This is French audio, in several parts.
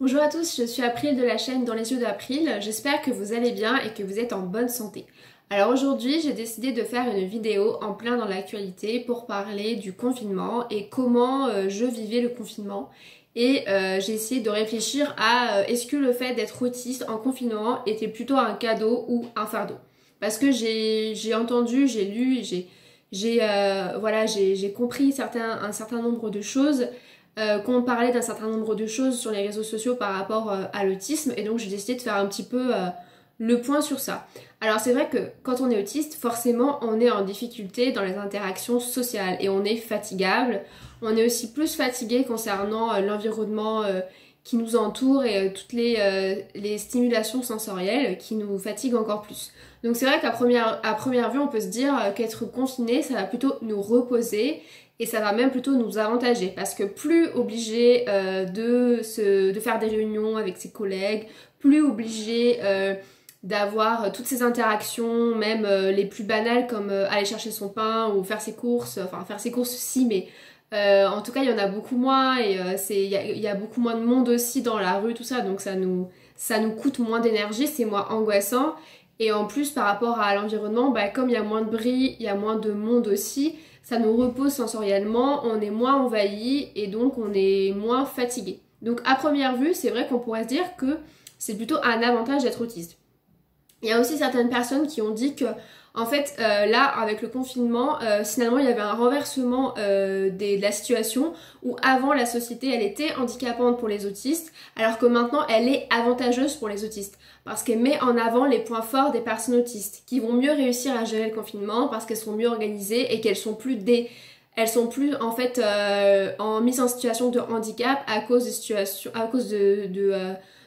Bonjour à tous, je suis April de la chaîne Dans les yeux d'April. J'espère que vous allez bien et que vous êtes en bonne santé. Alors aujourd'hui, j'ai décidé de faire une vidéo en plein dans l'actualité pour parler du confinement et comment je vivais le confinement. Et j'ai essayé de réfléchir à est-ce que le fait d'être autiste en confinement était plutôt un cadeau ou un fardeau. Parce que j'ai entendu, j'ai lu, j'ai compris un certain nombre de choses, qu'on parlait d'un certain nombre de choses sur les réseaux sociaux par rapport à l'autisme, et donc j'ai décidé de faire un petit peu le point sur ça. Alors c'est vrai que quand on est autiste, forcément on est en difficulté dans les interactions sociales et on est fatigable. On est aussi plus fatigué concernant l'environnement qui nous entoure et toutes les stimulations sensorielles qui nous fatiguent encore plus. Donc c'est vrai à première vue on peut se dire qu'être confiné ça va plutôt nous reposer et ça va même plutôt nous avantager parce que plus obligé de faire des réunions avec ses collègues, plus obligé d'avoir toutes ces interactions, même les plus banales comme aller chercher son pain ou faire ses courses, enfin faire ses courses si, mais en tout cas il y en a beaucoup moins et il y a beaucoup moins de monde aussi dans la rue, tout ça, donc ça nous coûte moins d'énergie, c'est moins angoissant. Et en plus par rapport à l'environnement, bah, comme il y a moins de bruit, il y a moins de monde aussi, ça nous repose sensoriellement, on est moins envahi et donc on est moins fatigué. Donc à première vue, c'est vrai qu'on pourrait se dire que c'est plutôt un avantage d'être autiste. Il y a aussi certaines personnes qui ont dit que en fait là avec le confinement finalement il y avait un renversement de la situation où avant la société elle était handicapante pour les autistes alors que maintenant elle est avantageuse pour les autistes parce qu'elle met en avant les points forts des personnes autistes qui vont mieux réussir à gérer le confinement parce qu'elles sont mieux organisées et qu'elles sont plus en fait mises en situation de handicap à cause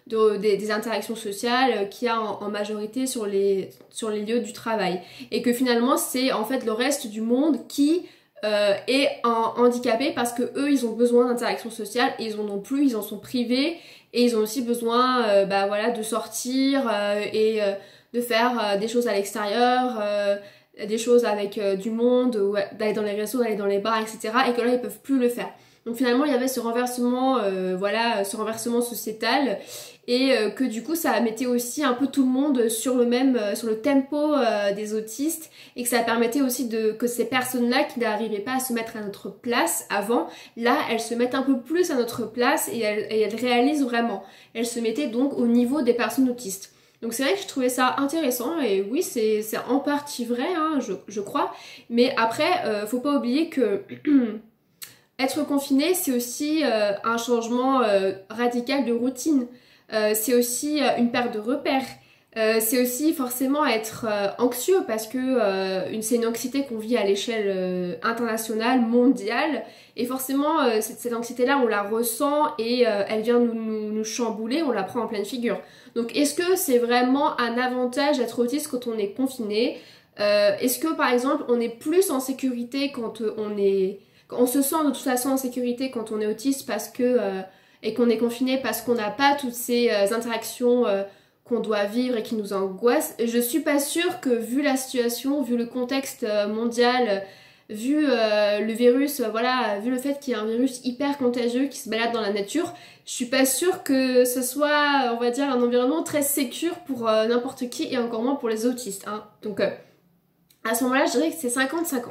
des interactions sociales qu'il y a en majorité sur les lieux du travail. Et que finalement, c'est en fait le reste du monde qui est handicapé parce que eux, ils ont besoin d'interactions sociales et ils en ont plus, ils en sont privés et ils ont aussi besoin de sortir et de faire des choses à l'extérieur, des choses avec du monde, ou d'aller dans les restos, d'aller dans les bars, etc. Et que là, ils peuvent plus le faire. Donc finalement, il y avait ce renversement, ce renversement sociétal et que du coup, ça mettait aussi un peu tout le monde sur le tempo des autistes et que ça permettait aussi que ces personnes-là qui n'arrivaient pas à se mettre à notre place avant, là, elles se mettent un peu plus à notre place et elles réalisent vraiment. Elles se mettaient donc au niveau des personnes autistes. Donc c'est vrai que je trouvais ça intéressant et oui, c'est en partie vrai, hein, je crois. Mais après, faut pas oublier que être confiné, c'est aussi un changement radical de routine. C'est aussi une perte de repères. C'est aussi forcément être anxieux parce que c'est une anxiété qu'on vit à l'échelle internationale, mondiale. Et forcément, cette anxiété-là, on la ressent et elle vient nous chambouler, on la prend en pleine figure. Donc est-ce que c'est vraiment un avantage d'être autiste quand on est confiné? Est-ce que par exemple, on est plus en sécurité quand on se sent de toute façon en sécurité quand on est autiste et qu'on est confiné parce qu'on n'a pas toutes ces interactions qu'on doit vivre et qui nous angoissent. Je suis pas sûre que vu la situation, vu le contexte mondial, vu le virus, vu le fait qu'il y a un virus hyper contagieux qui se balade dans la nature, je suis pas sûre que ce soit, on va dire, un environnement très sécure pour n'importe qui et encore moins pour les autistes, hein. Donc à ce moment-là, je dirais que c'est 50-50.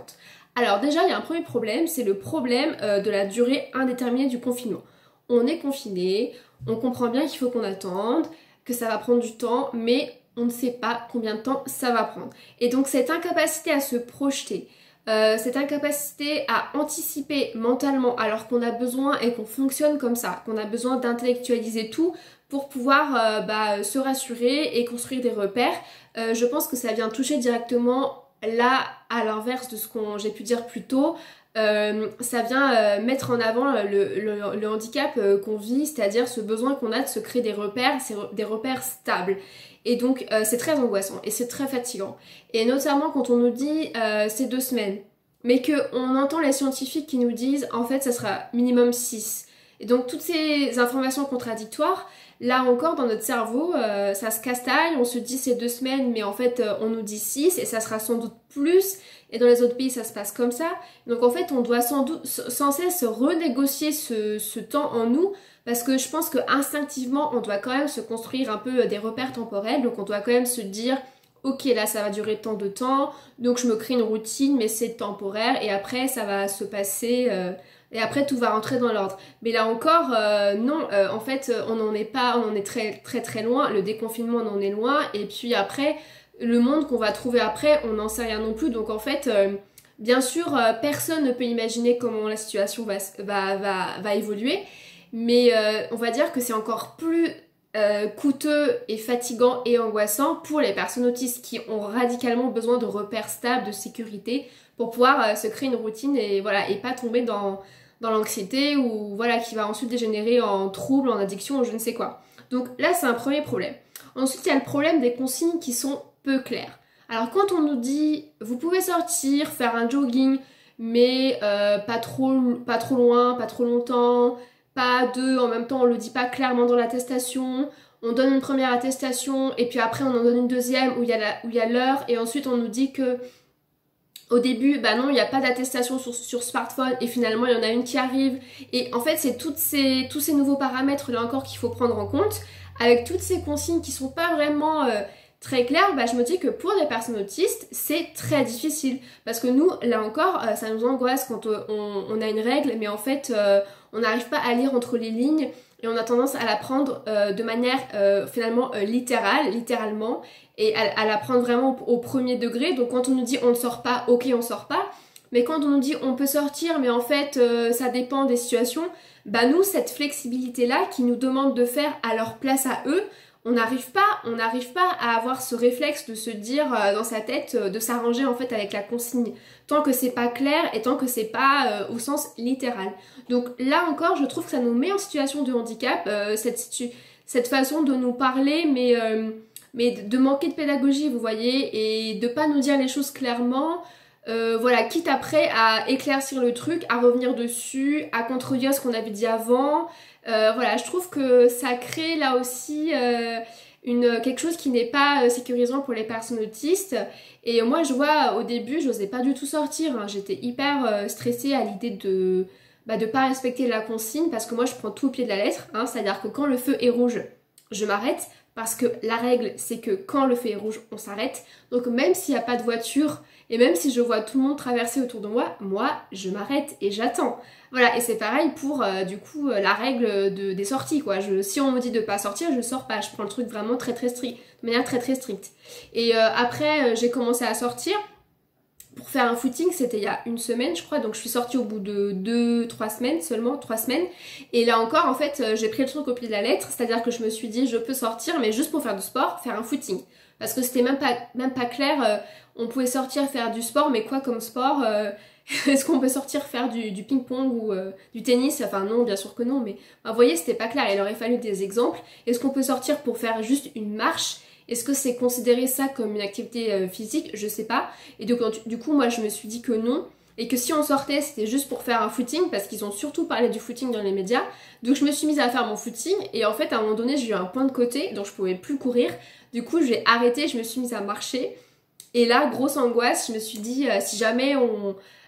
Alors déjà, il y a un premier problème, c'est le problème de la durée indéterminée du confinement. On est confiné, on comprend bien qu'il faut qu'on attende, que ça va prendre du temps, mais on ne sait pas combien de temps ça va prendre. Et donc cette incapacité à se projeter, cette incapacité à anticiper mentalement alors qu'on a besoin et qu'on fonctionne comme ça, qu'on a besoin d'intellectualiser tout pour pouvoir se rassurer et construire des repères, je pense que ça vient toucher directement là, à l'inverse de ce que j'ai pu dire plus tôt, ça vient mettre en avant le handicap qu'on vit, c'est-à-dire ce besoin qu'on a de se créer des repères, des repères stables. Et donc c'est très angoissant et c'est très fatigant. Et notamment quand on nous dit c'est 2 semaines, mais qu'on entend les scientifiques qui nous disent en fait ça sera minimum 6. Et donc toutes ces informations contradictoires, là encore dans notre cerveau, ça se castagne, on se dit c'est 2 semaines, mais en fait on nous dit 6 et ça sera sans doute plus. Et dans les autres pays ça se passe comme ça. Donc en fait on doit sans cesse renégocier ce temps en nous, parce que je pense que instinctivement on doit quand même se construire un peu des repères temporels. Donc on doit quand même se dire ok, là ça va durer tant de temps, donc je me crée une routine, mais c'est temporaire, et après ça va se passer, et après tout va rentrer dans l'ordre. Mais là encore, non, en fait on n'en est pas, on en est très très très loin, le déconfinement on en est loin, et puis après, le monde qu'on va trouver après, on n'en sait rien non plus, donc en fait, bien sûr, personne ne peut imaginer comment la situation va évoluer, mais on va dire que c'est encore plus coûteux et fatigant et angoissant pour les personnes autistes qui ont radicalement besoin de repères stables, de sécurité pour pouvoir se créer une routine et voilà, et pas tomber dans l'anxiété ou voilà, qui va ensuite dégénérer en trouble, en addiction ou je ne sais quoi. Donc là c'est un premier problème. Ensuite il y a le problème des consignes qui sont peu claires. Alors quand on nous dit vous pouvez sortir, faire un jogging mais pas trop loin, pas trop longtemps, pas deux, en même temps on le dit pas clairement dans l'attestation, on donne une première attestation et puis après on en donne une deuxième où il y a l'heure et ensuite on nous dit que au début, bah non, il n'y a pas d'attestation sur smartphone et finalement il y en a une qui arrive. Et en fait c'est tous ces nouveaux paramètres là encore qu'il faut prendre en compte avec toutes ces consignes qui sont pas vraiment très claires. Bah je me dis que pour les personnes autistes c'est très difficile parce que nous là encore ça nous angoisse quand on a une règle mais en fait on n'arrive pas à lire entre les lignes et on a tendance à la prendre de manière finalement littéralement, et à la prendre vraiment au premier degré. Donc quand on nous dit on ne sort pas, ok on sort pas, mais quand on nous dit on peut sortir mais en fait ça dépend des situations, bah nous cette flexibilité là qui nous demande de faire à leur place à eux, on n'arrive pas à avoir ce réflexe de se dire dans sa tête, de s'arranger en fait avec la consigne, tant que c'est pas clair et tant que c'est pas au sens littéral. Donc là encore, je trouve que ça nous met en situation de handicap, cette façon de nous parler, mais de manquer de pédagogie, vous voyez, et de pas nous dire les choses clairement. Voilà, quitte après à éclaircir le truc, à revenir dessus, à contredire ce qu'on avait dit avant. Voilà, je trouve que ça crée là aussi quelque chose qui n'est pas sécurisant pour les personnes autistes. Et moi je vois au début, j'osais pas du tout sortir, hein. J'étais hyper stressée à l'idée de pas respecter la consigne parce que moi je prends tout au pied de la lettre, hein. C'est-à-dire que quand le feu est rouge, je m'arrête parce que la règle c'est que quand le feu est rouge, on s'arrête. Donc même s'il n'y a pas de voiture et même si je vois tout le monde traverser autour de moi je m'arrête et j'attends. Voilà, et c'est pareil pour du coup la règle des sorties quoi. Si on me dit de pas sortir, je sors pas. Je prends le truc vraiment très très strict, de manière très très stricte. Et après j'ai commencé à sortir pour faire un footing, c'était il y a 1 semaine je crois, donc je suis sortie au bout de 2-3 semaines seulement, 3 semaines. Et là encore en fait j'ai pris le truc au pied de la lettre, c'est-à-dire que je me suis dit je peux sortir mais juste pour faire du sport, faire un footing. Parce que c'était même pas clair, on pouvait sortir faire du sport, mais quoi comme sport est-ce qu'on peut sortir faire du ping-pong ou du tennis? Enfin non, bien sûr que non, mais vous voyez c'était pas clair, il aurait fallu des exemples. Est-ce qu'on peut sortir pour faire juste une marche? Est-ce que c'est considéré ça comme une activité physique? Je sais pas. Et donc du coup moi je me suis dit que non. Et que si on sortait c'était juste pour faire un footing parce qu'ils ont surtout parlé du footing dans les médias. Donc je me suis mise à faire mon footing et en fait à un moment donné j'ai eu un point de côté donc je pouvais plus courir. Du coup j'ai arrêté, je me suis mise à marcher. Et là grosse angoisse, je me suis dit si jamais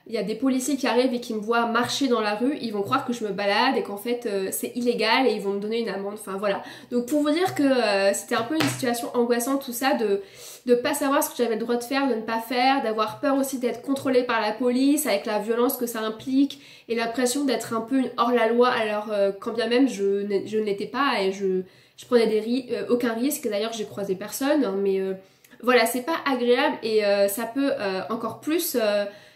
il y a des policiers qui arrivent et qui me voient marcher dans la rue, ils vont croire que je me balade et qu'en fait c'est illégal et ils vont me donner une amende, enfin voilà. Donc pour vous dire que c'était un peu une situation angoissante tout ça, de pas savoir ce que j'avais le droit de faire, de ne pas faire, d'avoir peur aussi d'être contrôlée par la police avec la violence que ça implique et l'impression d'être un peu une hors-la-loi alors quand bien même je ne l'étais pas et je prenais aucun risque, d'ailleurs j'ai croisé personne, hein, mais voilà c'est pas agréable et ça peut encore plus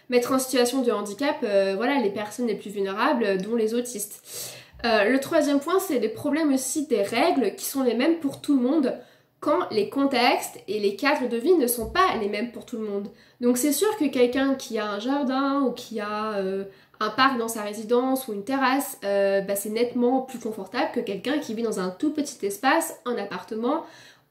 mettre en situation de handicap voilà, les personnes les plus vulnérables, dont les autistes. Le troisième point, c'est les problèmes aussi des règles qui sont les mêmes pour tout le monde quand les contextes et les cadres de vie ne sont pas les mêmes pour tout le monde. Donc c'est sûr que quelqu'un qui a un jardin ou qui a un parc dans sa résidence ou une terrasse, c'est nettement plus confortable que quelqu'un qui vit dans un tout petit espace, un appartement,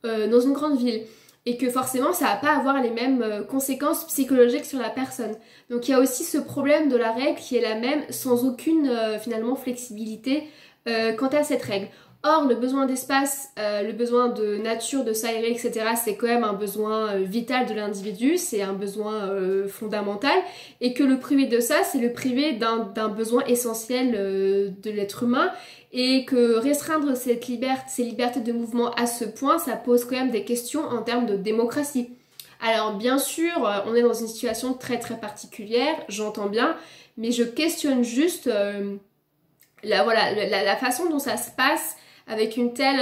dans une grande ville. Et que forcément ça va pas avoir les mêmes conséquences psychologiques sur la personne. Donc il y a aussi ce problème de la règle qui est la même sans aucune finalement flexibilité quant à cette règle. Or, le besoin d'espace, le besoin de nature, de s'aérer, etc., c'est quand même un besoin vital de l'individu, c'est un besoin fondamental, et que le priver de ça, c'est le priver d'un besoin essentiel de l'être humain, et que restreindre ces libertés de mouvement à ce point, ça pose quand même des questions en termes de démocratie. Alors bien sûr, on est dans une situation très très particulière, j'entends bien, mais je questionne juste la façon dont ça se passe avec une telle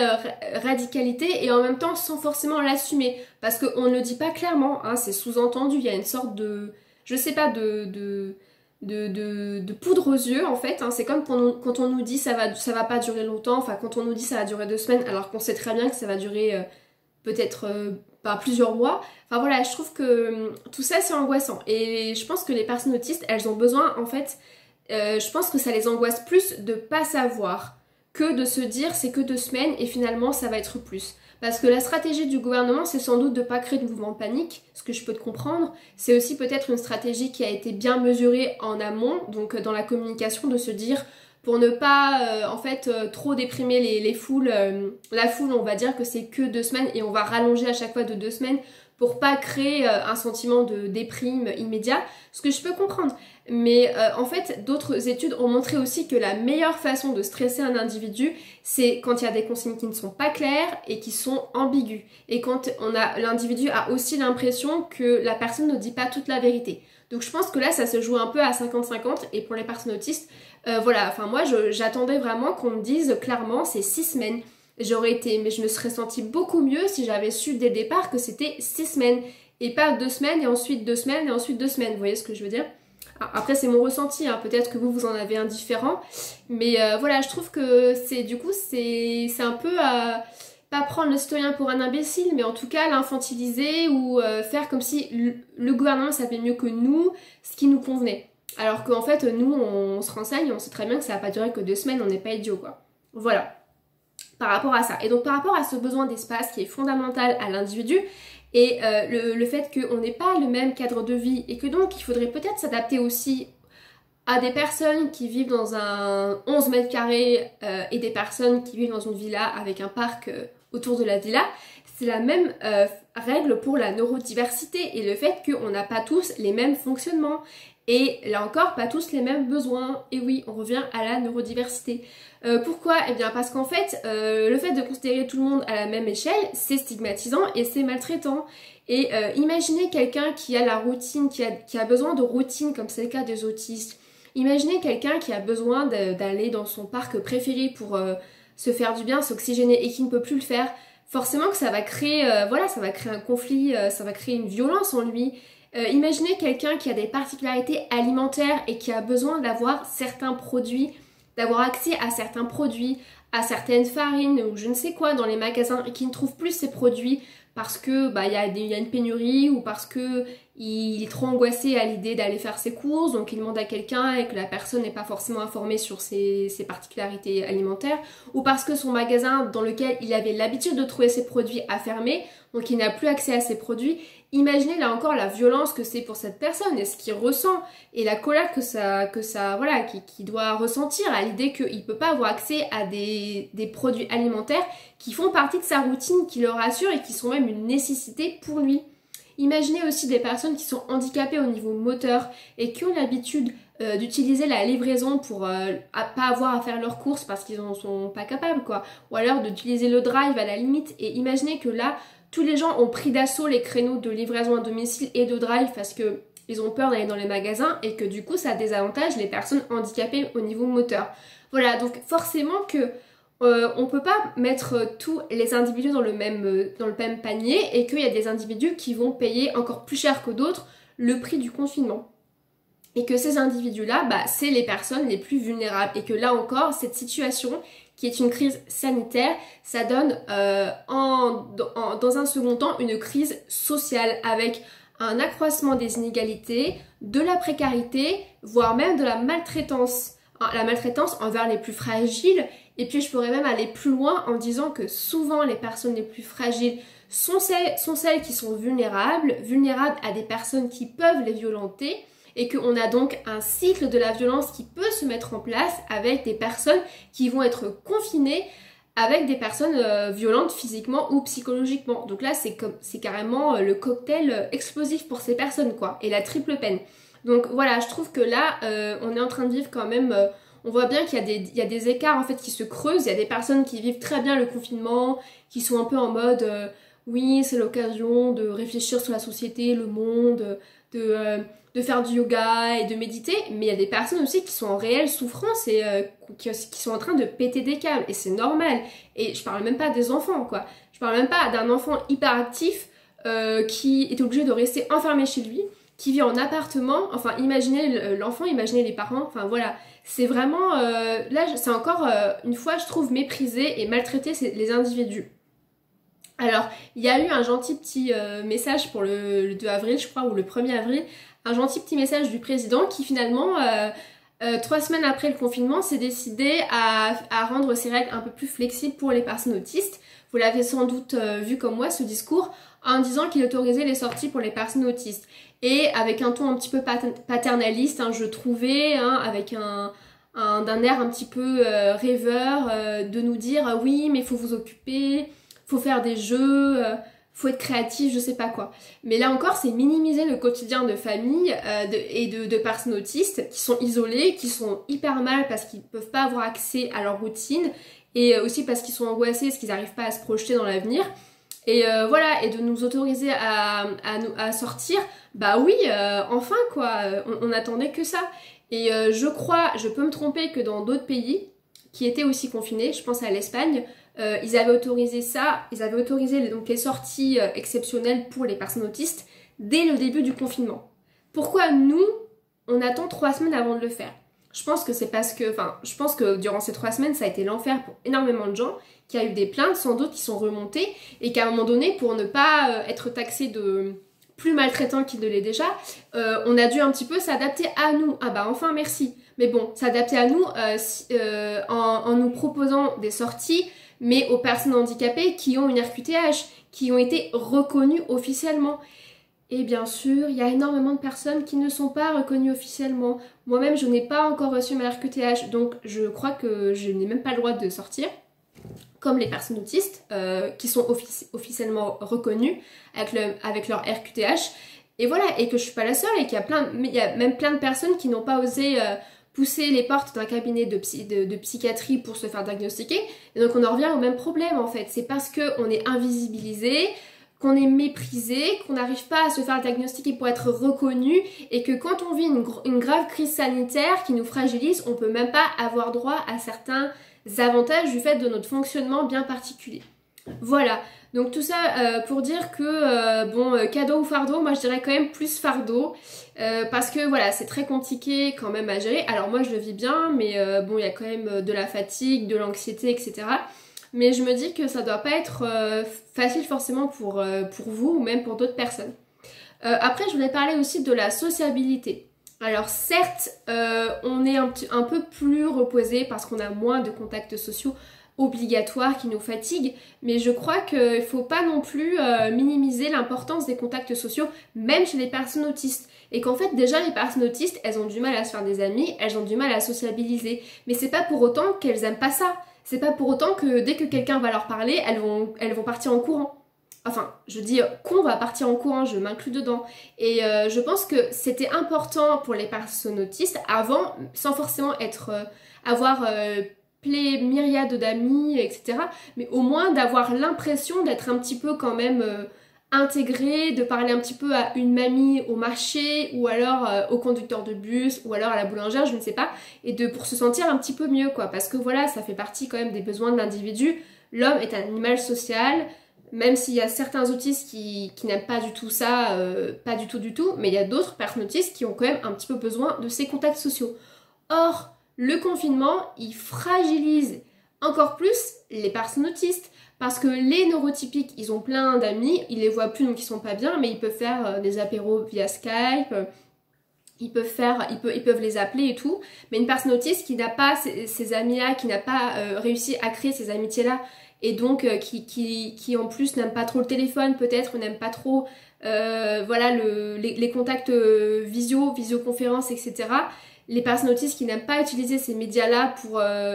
radicalité et en même temps sans forcément l'assumer. Parce qu'on ne le dit pas clairement, hein, c'est sous-entendu, il y a une sorte de, je sais pas, de poudre aux yeux en fait, hein. C'est comme quand on nous dit ça va pas durer longtemps, enfin quand on nous dit ça va durer 2 semaines alors qu'on sait très bien que ça va durer peut-être plusieurs mois. Enfin voilà, je trouve que tout ça c'est angoissant et je pense que les personnes autistes elles ont besoin en fait, je pense que ça les angoisse plus de pas savoir que de se dire c'est que 2 semaines et finalement ça va être plus. Parce que la stratégie du gouvernement, c'est sans doute de ne pas créer de mouvement de panique, ce que je peux te comprendre. C'est aussi peut-être une stratégie qui a été bien mesurée en amont, donc dans la communication, de se dire pour ne pas trop déprimer les foules. La foule, on va dire que c'est que 2 semaines et on va rallonger à chaque fois de 2 semaines pour pas créer un sentiment de déprime immédiat, ce que je peux comprendre. Mais en fait, d'autres études ont montré aussi que la meilleure façon de stresser un individu, c'est quand il y a des consignes qui ne sont pas claires et qui sont ambiguës. Et quand l'individu a aussi l'impression que la personne ne dit pas toute la vérité. Donc je pense que là, ça se joue un peu à 50-50 et pour les personnes autistes, moi j'attendais vraiment qu'on me dise clairement c'est 6 semaines. Mais je me serais sentie beaucoup mieux si j'avais su dès le départ que c'était 6 semaines et pas 2 semaines et ensuite 2 semaines et ensuite 2 semaines. Vous voyez ce que je veux dire? Après c'est mon ressenti, hein. Peut-être que vous en avez un différent, mais je trouve que c'est un peu pas prendre le citoyen pour un imbécile, mais en tout cas l'infantiliser ou faire comme si le gouvernement savait mieux que nous ce qui nous convenait. Alors qu'en fait nous on se renseigne, on sait très bien que ça va pas durer que 2 semaines, on n'est pas idiot quoi. Voilà. Par rapport à ça. Et donc par rapport à ce besoin d'espace qui est fondamental à l'individu et le fait qu'on n'ait pas le même cadre de vie et que donc il faudrait peut-être s'adapter aussi à des personnes qui vivent dans un 11 mètres carrés et des personnes qui vivent dans une villa avec un parc autour de la villa, c'est la même règle pour la neurodiversité et le fait qu'on n'a pas tous les mêmes fonctionnements. Et là encore, pas tous les mêmes besoins. Et oui, on revient à la neurodiversité. Pourquoi? Eh bien parce qu'en fait, le fait de considérer tout le monde à la même échelle, c'est stigmatisant et c'est maltraitant. Et imaginez quelqu'un qui a la routine, qui a besoin de routine, comme c'est le cas des autistes. Imaginez quelqu'un qui a besoin d'aller dans son parc préféré pour se faire du bien, s'oxygéner et qui ne peut plus le faire. Forcément que ça va créer, ça va créer un conflit, ça va créer une violence en lui. Imaginez quelqu'un qui a des particularités alimentaires et qui a besoin d'avoir certains produits, d'avoir accès à certains produits, à certaines farines ou je ne sais quoi dans les magasins et qui ne trouve plus ces produits parce que y a une pénurie ou parce que il est trop angoissé à l'idée d'aller faire ses courses, donc il demande à quelqu'un et que la personne n'est pas forcément informée sur ses particularités alimentaires, ou parce que son magasin dans lequel il avait l'habitude de trouver ses produits a fermé, donc il n'a plus accès à ces produits. Imaginez là encore la violence que c'est pour cette personne et ce qu'il ressent et la colère qu'il doit ressentir à l'idée qu'il peut pas avoir accès à des produits alimentaires qui font partie de sa routine, qui le rassurent et qui sont même une nécessité pour lui. Imaginez aussi des personnes qui sont handicapées au niveau moteur et qui ont l'habitude d'utiliser la livraison pour pas avoir à faire leurs courses parce qu'ils en sont pas capables quoi, ou alors d'utiliser le drive à la limite. Et imaginez que là tous les gens ont pris d'assaut les créneaux de livraison à domicile et de drive parce que ils ont peur d'aller dans les magasins et que du coup ça désavantage les personnes handicapées au niveau moteur. Voilà, donc forcément que on peut pas mettre tous les individus dans le même panier et qu'il y a des individus qui vont payer encore plus cher que d'autres le prix du confinement. Et que ces individus-là, c'est les personnes les plus vulnérables. Et que là encore, cette situation qui est une crise sanitaire, ça donne dans un second temps une crise sociale avec un accroissement des inégalités, de la précarité, voire même de la maltraitance. La maltraitance envers les plus fragiles. Et puis je pourrais même aller plus loin en disant que souvent les personnes les plus fragiles sont celles qui sont vulnérables à des personnes qui peuvent les violenter. et qu'on a donc un cycle de la violence qui peut se mettre en place avec des personnes qui vont être confinées avec des personnes violentes physiquement ou psychologiquement. Donc là, c'est carrément le cocktail explosif pour ces personnes, quoi, et la triple peine. Donc voilà, je trouve que là, on est en train de vivre quand même... on voit bien qu'il y a des écarts en fait qui se creusent. Il y a des personnes qui vivent très bien le confinement, qui sont un peu en mode oui, c'est l'occasion de réfléchir sur la société, le monde, de faire du yoga et de méditer. Mais il y a des personnes aussi qui sont en réelle souffrance et qui sont en train de péter des câbles. Et c'est normal. Et je parle même pas des enfants, quoi. Je parle même pas d'un enfant hyperactif qui est obligé de rester enfermé chez lui, qui vit en appartement. Enfin, imaginez l'enfant, imaginez les parents. Enfin voilà. C'est vraiment, là c'est encore une fois je trouve méprisé et maltraité les individus. Alors il y a eu un gentil petit message pour le 2 avril je crois ou le 1er avril, un gentil petit message du président qui finalement 3 semaines après le confinement s'est décidé à rendre ces règles un peu plus flexibles pour les personnes autistes. Vous l'avez sans doute vu comme moi ce discours en disant qu'il autorisait les sorties pour les personnes autistes. Et avec un ton un petit peu paternaliste, hein, je trouvais, hein, avec d'un air un petit peu rêveur, de nous dire oui mais il faut vous occuper, faut faire des jeux, faut être créatif, je sais pas quoi. Mais là encore c'est minimiser le quotidien de famille et de personnes autistes qui sont isolées, qui sont hyper mal parce qu'ils peuvent pas avoir accès à leur routine et aussi parce qu'ils sont angoissés, parce qu'ils n'arrivent pas à se projeter dans l'avenir. Et voilà, et de nous autoriser à sortir, bah oui, enfin quoi, on attendait que ça. Et je peux me tromper que dans d'autres pays qui étaient aussi confinés, je pense à l'Espagne, ils avaient autorisé ça, ils avaient autorisé donc les sorties exceptionnelles pour les personnes autistes dès le début du confinement. Pourquoi nous, on attend 3 semaines avant de le faire? Je pense que c'est parce que, je pense que durant ces 3 semaines, ça a été l'enfer pour énormément de gens, qu'il y a eu des plaintes sans doute qui sont remontées et qu'à un moment donné, pour ne pas être taxé de plus maltraitant qu'il ne l'est déjà, on a dû un petit peu s'adapter à nous. Ah bah enfin merci. Mais bon, s'adapter à nous en nous proposant des sorties, mais aux personnes handicapées qui ont une RQTH, qui ont été reconnues officiellement. Et bien sûr, il y a énormément de personnes qui ne sont pas reconnues officiellement. Moi-même, je n'ai pas encore reçu ma RQTH, donc je crois que je n'ai même pas le droit de sortir. Comme les personnes autistes qui sont officiellement reconnues avec leur RQTH. Et voilà, et que je suis pas la seule et qu'il y a même plein de personnes qui n'ont pas osé pousser les portes d'un cabinet de psychiatrie pour se faire diagnostiquer. Et donc on en revient au même problème en fait. C'est parce qu'on est invisibilisé, qu'on est méprisé, qu'on n'arrive pas à se faire diagnostiquer pour être reconnu et que quand on vit une grave crise sanitaire qui nous fragilise, on peut même pas avoir droit à certains avantages du fait de notre fonctionnement bien particulier. Voilà, donc tout ça pour dire que cadeau ou fardeau, moi je dirais quand même plus fardeau parce que voilà, c'est très compliqué quand même à gérer. Alors moi je le vis bien, mais il y a quand même de la fatigue, de l'anxiété, etc. Mais je me dis que ça doit pas être facile forcément pour vous ou même pour d'autres personnes. Après je voulais parler aussi de la sociabilité. Alors certes, on est un peu plus reposé parce qu'on a moins de contacts sociaux obligatoires qui nous fatiguent, mais je crois qu'il ne faut pas non plus minimiser l'importance des contacts sociaux, même chez les personnes autistes. Et qu'en fait, déjà, les personnes autistes, elles ont du mal à se faire des amis, elles ont du mal à sociabiliser. Mais c'est pas pour autant qu'elles aiment pas ça. C'est pas pour autant que dès que quelqu'un va leur parler, elles vont partir en courant. Enfin, je dis qu'on va partir en courant, je m'inclus dedans. Et je pense que c'était important pour les personnes autistes, avant, sans forcément avoir myriades d'amis, etc. Mais au moins d'avoir l'impression d'être un petit peu quand même intégré, de parler un petit peu à une mamie au marché, ou alors au conducteur de bus, ou alors à la boulangère, je ne sais pas, et pour se sentir un petit peu mieux, quoi. Parce que voilà, ça fait partie quand même des besoins de l'individu. L'homme est un animal social, même s'il y a certains autistes qui n'aiment pas du tout ça, pas du tout, mais il y a d'autres personnes autistes qui ont quand même un petit peu besoin de ces contacts sociaux. Or, le confinement, il fragilise encore plus les personnes autistes, parce que les neurotypiques, ils ont plein d'amis, ils les voient plus donc ils sont pas bien, mais ils peuvent faire des apéros via Skype, ils peuvent les appeler et tout, mais une personne autiste qui n'a pas ces amis-là, qui n'a pas réussi à créer ces amitiés-là, et donc qui en plus n'aime pas trop le téléphone peut-être, ou n'aime pas trop voilà, les contacts visioconférence, etc. Les personnes autistes qui n'aiment pas utiliser ces médias-là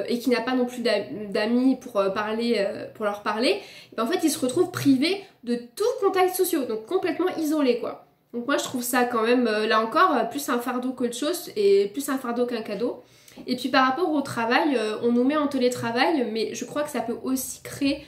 et qui n'a pas non plus d'amis pour leur parler, et ben en fait ils se retrouvent privés de tout contact social, donc complètement isolés quoi. Donc moi je trouve ça quand même, là encore, plus un fardeau qu'autre chose, et plus un fardeau qu'un cadeau. Et puis par rapport au travail, on nous met en télétravail, mais je crois que ça peut aussi créer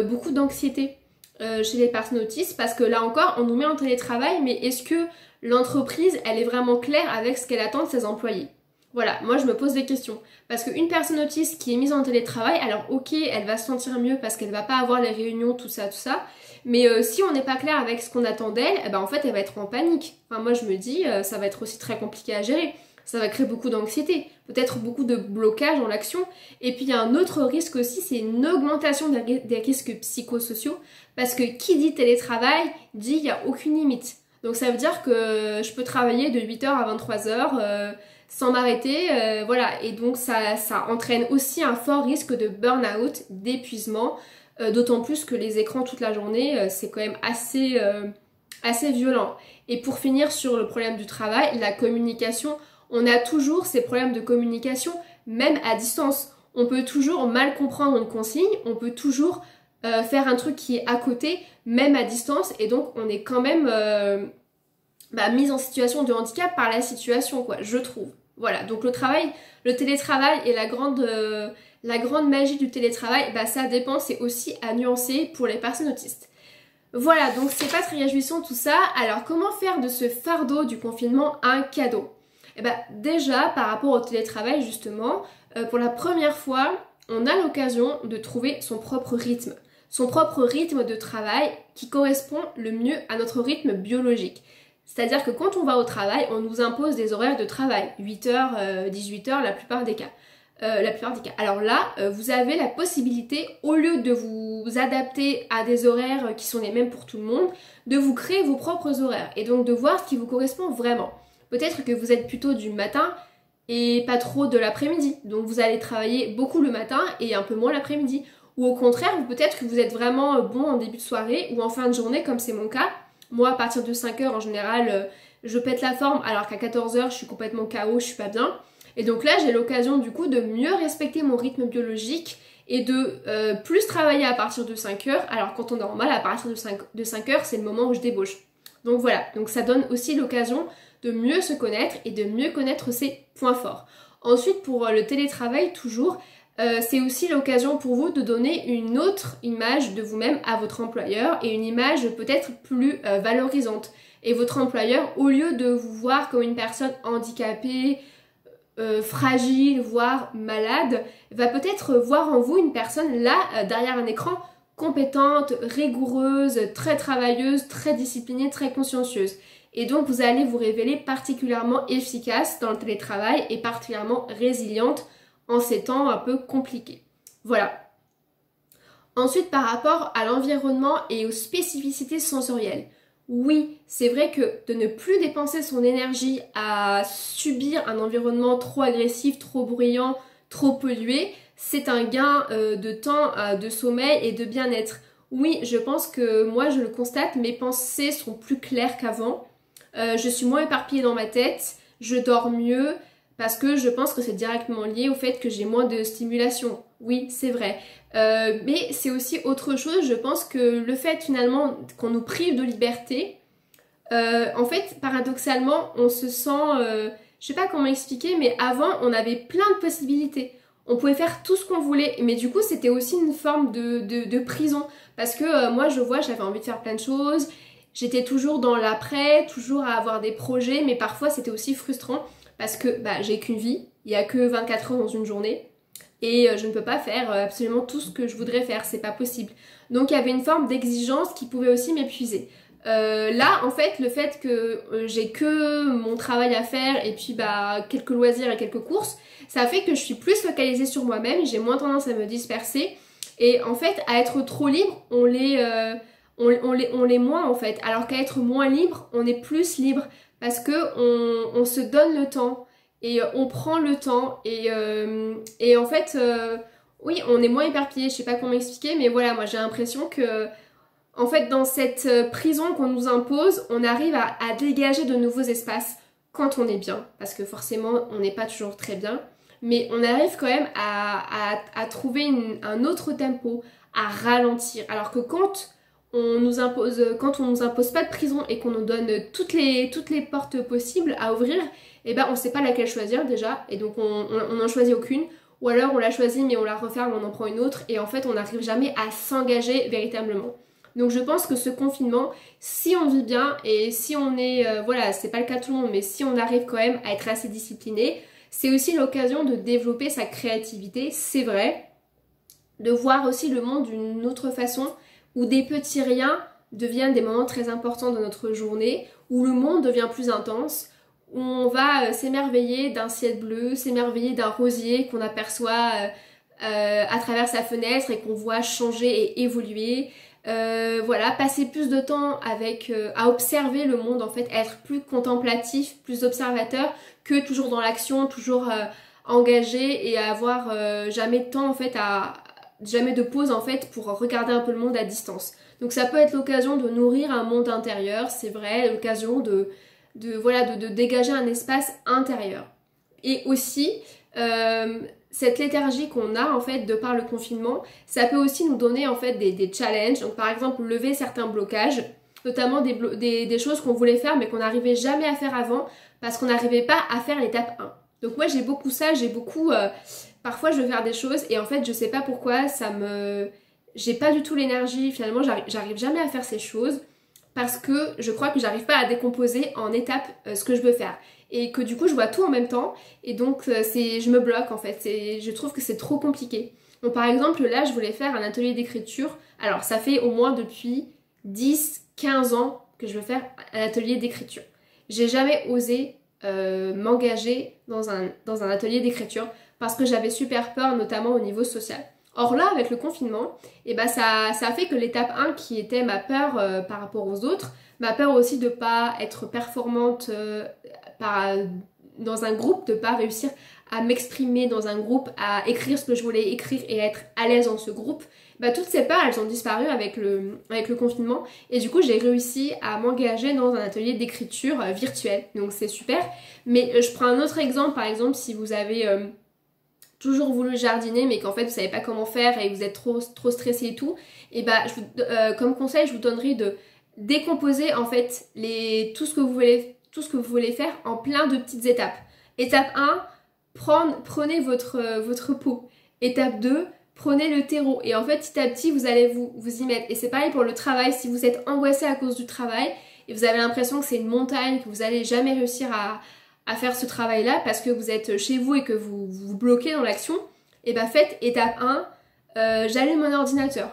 beaucoup d'anxiété chez les personnes autistes, parce que là encore, on nous met en télétravail, mais est-ce que l'entreprise, elle est vraiment claire avec ce qu'elle attend de ses employés? Voilà, moi je me pose des questions. Parce qu'une personne autiste qui est mise en télétravail, alors ok, elle va se sentir mieux parce qu'elle va pas avoir les réunions, tout ça, mais si on n'est pas clair avec ce qu'on attend d'elle, eh ben en fait elle va être en panique. Enfin moi je me dis, ça va être aussi très compliqué à gérer. Ça va créer beaucoup d'anxiété, peut-être beaucoup de blocage dans l'action. Et puis il y a un autre risque aussi, c'est une augmentation des risques psychosociaux. Parce que qui dit télétravail, dit il n'y a aucune limite. Donc ça veut dire que je peux travailler de 8h à 23h sans m'arrêter, voilà. Et donc ça entraîne aussi un fort risque de burn-out, d'épuisement, d'autant plus que les écrans toute la journée, c'est quand même assez violent. Et pour finir sur le problème du travail, la communication, on a toujours ces problèmes de communication, même à distance. On peut toujours mal comprendre une consigne, on peut toujours faire un truc qui est à côté, même à distance, et donc on est quand même mise en situation de handicap par la situation, quoi, je trouve. Voilà, donc le télétravail et la grande magie du télétravail, ça dépend, c'est aussi à nuancer pour les personnes autistes. Voilà, donc c'est pas très réjouissant tout ça. Alors comment faire de ce fardeau du confinement un cadeau? Déjà, par rapport au télétravail justement, pour la première fois, on a l'occasion de trouver son propre rythme de travail qui correspond le mieux à notre rythme biologique. C'est-à-dire que quand on va au travail, on nous impose des horaires de travail, 8h, 18h la plupart des cas. Alors là, vous avez la possibilité, au lieu de vous adapter à des horaires qui sont les mêmes pour tout le monde, de vous créer vos propres horaires et donc de voir ce qui vous correspond vraiment. Peut-être que vous êtes plutôt du matin et pas trop de l'après-midi, donc vous allez travailler beaucoup le matin et un peu moins l'après-midi. Ou au contraire, peut-être que vous êtes vraiment bon en début de soirée ou en fin de journée, comme c'est mon cas. Moi, à partir de 5h, en général, je pète la forme, alors qu'à 14h, je suis complètement KO, je suis pas bien. Et donc là, j'ai l'occasion du coup de mieux respecter mon rythme biologique et de plus travailler à partir de 5h, alors qu'en temps normal, à partir de 5h, c'est le moment où je débauche. Donc voilà, donc ça donne aussi l'occasion de mieux se connaître et de mieux connaître ses points forts. Ensuite, pour le télétravail, toujours, c'est aussi l'occasion pour vous de donner une autre image de vous-même à votre employeur et une image peut-être plus valorisante. Et votre employeur, au lieu de vous voir comme une personne handicapée, fragile, voire malade, va peut-être voir en vous une personne là, derrière un écran, compétente, rigoureuse, très travailleuse, très disciplinée, très consciencieuse. Et donc vous allez vous révéler particulièrement efficace dans le télétravail et particulièrement résiliente en ces temps un peu compliqués. Voilà. Ensuite, par rapport à l'environnement et aux spécificités sensorielles. Oui, c'est vrai que de ne plus dépenser son énergie à subir un environnement trop agressif, trop bruyant, trop pollué, c'est un gain de temps, de sommeil et de bien-être. Oui, je pense que moi je le constate, mes pensées sont plus claires qu'avant. Je suis moins éparpillée dans ma tête, je dors mieux, parce que je pense que c'est directement lié au fait que j'ai moins de stimulation. Oui, c'est vrai. Mais c'est aussi autre chose, je pense que le fait finalement qu'on nous prive de liberté, en fait, paradoxalement, on se sent... je sais pas comment expliquer, mais avant, on avait plein de possibilités. On pouvait faire tout ce qu'on voulait, mais du coup, c'était aussi une forme de prison. Parce que moi, je vois, j'avais envie de faire plein de choses, j'étais toujours dans l'après, toujours à avoir des projets, mais parfois, c'était aussi frustrant. Parce que j'ai qu'une vie, il n'y a que 24 heures dans une journée et je ne peux pas faire absolument tout ce que je voudrais faire, c'est pas possible. Donc il y avait une forme d'exigence qui pouvait aussi m'épuiser. Là en fait le fait que j'ai que mon travail à faire et puis quelques loisirs et quelques courses, ça fait que je suis plus focalisée sur moi-même, j'ai moins tendance à me disperser et en fait à être trop libre on l'est moins en fait, alors qu'à être moins libre on est plus libre parce que on se donne le temps et on prend le temps et en fait oui on est moins éparpillé, je sais pas comment expliquer mais voilà moi j'ai l'impression que en fait dans cette prison qu'on nous impose on arrive à dégager de nouveaux espaces quand on est bien parce que forcément on n'est pas toujours très bien mais on arrive quand même à trouver un autre tempo, à ralentir alors que quand on nous impose pas de prison et qu'on nous donne toutes les portes possibles à ouvrir, et ben on sait pas laquelle choisir déjà, et donc on en choisit aucune, ou alors on la choisit mais on la referme, on en prend une autre, et en fait on n'arrive jamais à s'engager véritablement. Donc je pense que ce confinement, si on vit bien et si on est, voilà, c'est pas le cas de tout le monde, mais si on arrive quand même à être assez discipliné, c'est aussi l'occasion de développer sa créativité, c'est vrai, de voir aussi le monde d'une autre façon, où des petits riens deviennent des moments très importants de notre journée, où le monde devient plus intense, où on va s'émerveiller d'un ciel bleu, s'émerveiller d'un rosier qu'on aperçoit à travers sa fenêtre et qu'on voit changer et évoluer. Voilà, passer plus de temps à observer le monde en fait, être plus contemplatif, plus observateur que toujours dans l'action, toujours engagé et à avoir jamais de temps en fait jamais de pause en fait pour regarder un peu le monde à distance. Donc ça peut être l'occasion de nourrir un monde intérieur, c'est vrai, l'occasion de dégager un espace intérieur. Et aussi, cette léthargie qu'on a en fait de par le confinement, ça peut aussi nous donner en fait des challenges. Donc par exemple lever certains blocages, notamment des choses qu'on voulait faire mais qu'on n'arrivait jamais à faire avant parce qu'on n'arrivait pas à faire l'étape 1. Donc moi j'ai beaucoup ça, parfois je veux faire des choses et en fait je sais pas pourquoi j'ai pas du tout l'énergie, finalement j'arrive jamais à faire ces choses parce que je crois que j'arrive pas à décomposer en étapes ce que je veux faire. Et que du coup je vois tout en même temps et donc je me bloque en fait, je trouve que c'est trop compliqué. Donc par exemple là je voulais faire un atelier d'écriture, alors ça fait au moins depuis 10-15 ans que je veux faire un atelier d'écriture. J'ai jamais osé m'engager dans un atelier d'écriture parce que j'avais super peur notamment au niveau social. Or là avec le confinement, et ben ça a fait que l'étape 1 qui était ma peur par rapport aux autres, ma peur aussi de pas être performante dans un groupe, de pas réussir à m'exprimer dans un groupe, à écrire ce que je voulais écrire et à être à l'aise dans ce groupe, bah toutes ces peurs elles ont disparu avec le confinement et du coup j'ai réussi à m'engager dans un atelier d'écriture virtuel, donc c'est super. Mais je prends un autre exemple, par exemple si vous avez toujours voulu jardiner mais qu'en fait vous savez pas comment faire et vous êtes trop stressé et tout, et bah comme conseil je vous donnerai de décomposer en fait tout ce que vous voulez faire en plein de petites étapes. Étape 1, prenez votre pot. Étape 2, prenez le terreau. Et en fait, petit à petit, vous allez vous y mettre. Et c'est pareil pour le travail. Si vous êtes angoissé à cause du travail et vous avez l'impression que c'est une montagne, que vous n'allez jamais réussir à faire ce travail-là parce que vous êtes chez vous et que vous vous bloquez dans l'action, et ben faites étape 1, j'allume mon ordinateur.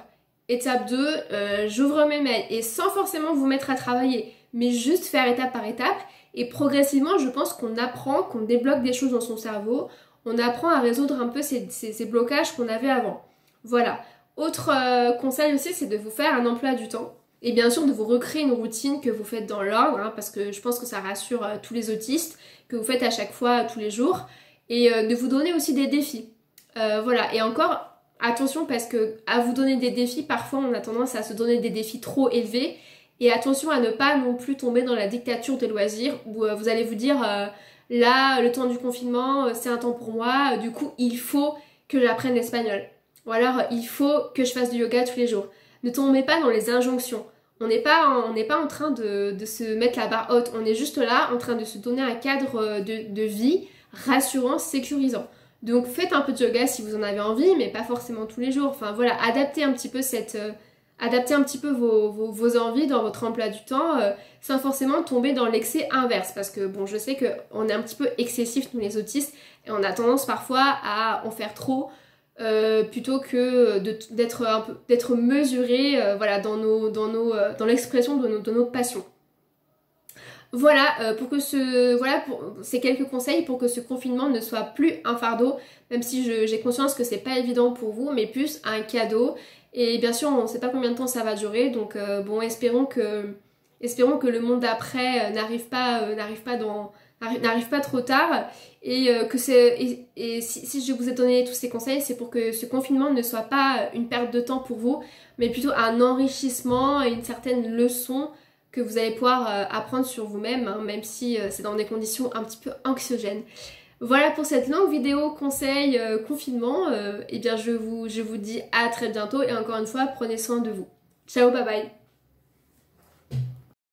Étape 2, j'ouvre mes mails. Et sans forcément vous mettre à travailler, mais juste faire étape par étape. Et progressivement, je pense qu'on apprend, qu'on débloque des choses dans son cerveau, on apprend à résoudre un peu ces blocages qu'on avait avant. Voilà. Autre conseil aussi, c'est de vous faire un emploi du temps. Et bien sûr, de vous recréer une routine que vous faites dans l'ordre, hein, parce que je pense que ça rassure tous les autistes, que vous faites à chaque fois, tous les jours. Et de vous donner aussi des défis. Voilà. Et encore, attention, parce que à vous donner des défis, parfois on a tendance à se donner des défis trop élevés. Et attention à ne pas non plus tomber dans la dictature des loisirs où vous allez vous dire là, le temps du confinement, c'est un temps pour moi, du coup, il faut que j'apprenne l'espagnol. Ou alors, il faut que je fasse du yoga tous les jours. Ne tombez pas dans les injonctions. On n'est pas en train de se mettre la barre haute. On est juste là en train de se donner un cadre de vie rassurant, sécurisant. Donc, faites un peu de yoga si vous en avez envie, mais pas forcément tous les jours. Enfin, voilà, adaptez un petit peu vos envies dans votre emploi du temps sans forcément tomber dans l'excès inverse parce que bon je sais qu'on est un petit peu excessif nous les autistes et on a tendance parfois à en faire trop plutôt que d'être mesuré voilà, dans l'expression de nos passions. Voilà, pour ces quelques conseils pour que ce confinement ne soit plus un fardeau, même si j'ai conscience que c'est pas évident pour vous, mais plus un cadeau. Et bien sûr, on ne sait pas combien de temps ça va durer, donc bon, espérons que Espérons que le monde d'après n'arrive pas trop tard et si je vous ai donné tous ces conseils, c'est pour que ce confinement ne soit pas une perte de temps pour vous, mais plutôt un enrichissement et une certaine leçon que vous allez pouvoir apprendre sur vous-même, hein, même si c'est dans des conditions un petit peu anxiogènes. Voilà pour cette longue vidéo conseil confinement. Et bien je vous dis à très bientôt et encore une fois, prenez soin de vous. Ciao, bye bye.